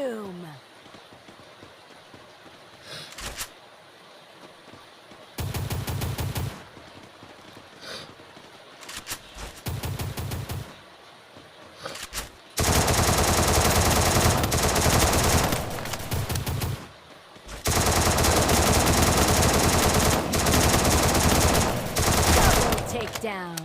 doom. Double takedown.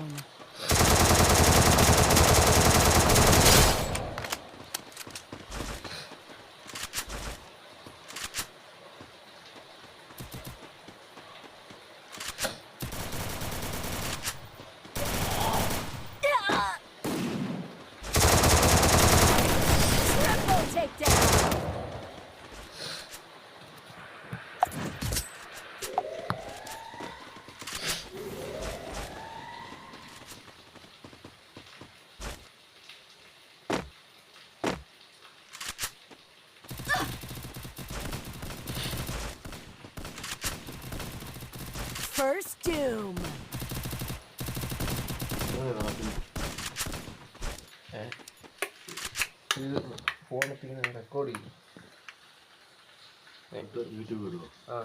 Triple takedown. First doom. ഇത് ഫോണിൽ record ചെയ്യും. യൂട്യൂബ് ഇടുമോ? ആ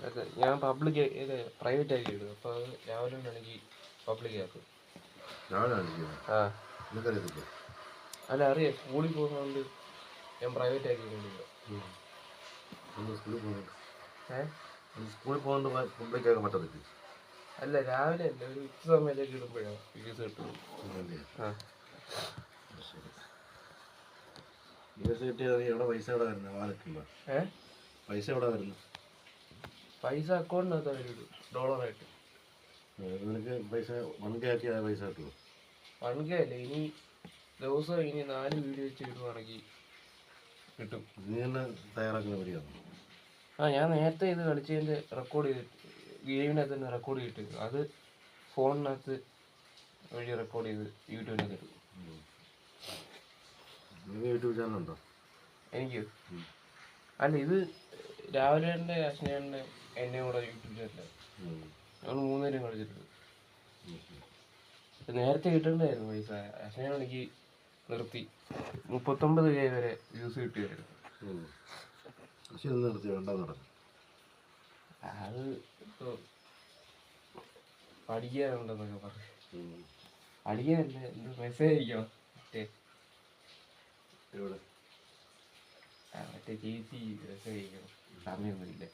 അതെ, ഞാൻ പബ്ലിക് ഇത് പ്രൈവറ്റ് ആക്കി ഇടും. അപ്പോൾ അത് രാവിലെ വേണമെങ്കിൽ പബ്ലിക് ആക്കും. ആ എനിക്കറിയത്തില്ല. അല്ല അറിയാം, സ്കൂളിൽ പോകുന്നതുകൊണ്ട് ഞാൻ പ്രൈവറ്റ് ആക്കി ഇടുന്നില്ല. സ്കൂളിൽ പോകുന്നുണ്ട്. ഏഹ് സ്കൂളിൽ പോകുന്നത് പബ്ലിക് ആക്കാൻ പറ്റത്തില്ല. അല്ല, രാവിലെ അല്ല, ഒരു ഉച്ച സമയത്തേക്ക് ഇടുമ്പോഴാണ് വീഡിയോസ് കിട്ടുന്നത്. ആ യൂസ് കിട്ടിയത് എവിടെ പൈസ എവിടെ വരുന്നത്? വാലറ്റില്ല. പൈസ എവിടെ വരുന്നത്? പൈസ അക്കൗണ്ടിനകത്ത് വരും ഡോളറായിട്ട്. നിനക്ക് പൈസ 1K ആക്കിയ പൈസ കിട്ടുമോ? 1K അല്ല, ഇനി ദിവസം ഇനി 4 വീഡിയോ വെച്ച് ഇടുവാണെങ്കിൽ കിട്ടും. നീ തന്നെ തയ്യാറാക്കുന്ന പരിപാടിയാണ്. ആ, ഞാൻ നേരത്തെ ഇത് കളിച്ചതിൻ്റെ റെക്കോർഡ് ചെയ്തിട്ട് ഗെയിമിനകത്ത് തന്നെ റെക്കോർഡ് ചെയ്തിട്ട് അത് ഫോണിനകത്ത് വഴി റെക്കോർഡ് ചെയ്ത് യൂട്യൂബിനകത്ത് ഇടും. നിനക്ക് യൂട്യൂബ് ചാനലുണ്ടോ? എനിക്ക് അല്ല, ഇത് രാവിലെ അശ്നേൻ്റെ എന്നെ കൂടെ യൂട്യൂബ് ചാനലാണ്. ഞങ്ങൾ 3 പേരും കളിച്ചിട്ടുണ്ട്. നേരത്തെ കിട്ടേണ്ടായിരുന്നു പൈസ. അശ്നയാണെങ്കിൽ നിർത്തി 39K വരെ വ്യൂസ് കിട്ടിയായിരുന്നു. പക്ഷെ ഇത് നിർത്തി വേണ്ടെന്ന് പറഞ്ഞു. അത് ഇപ്പോൾ പഠിക്കാനുണ്ടെന്നൊക്കെ പറഞ്ഞു. പഠിക്കാനല്ലേ, എന്ത് മെസ്സേജ് അയക്കണം എവിടെ? മറ്റേ ചേച്ചി മെസ്സേജ് അയക്കണം, സമയമൊന്നുമില്ല.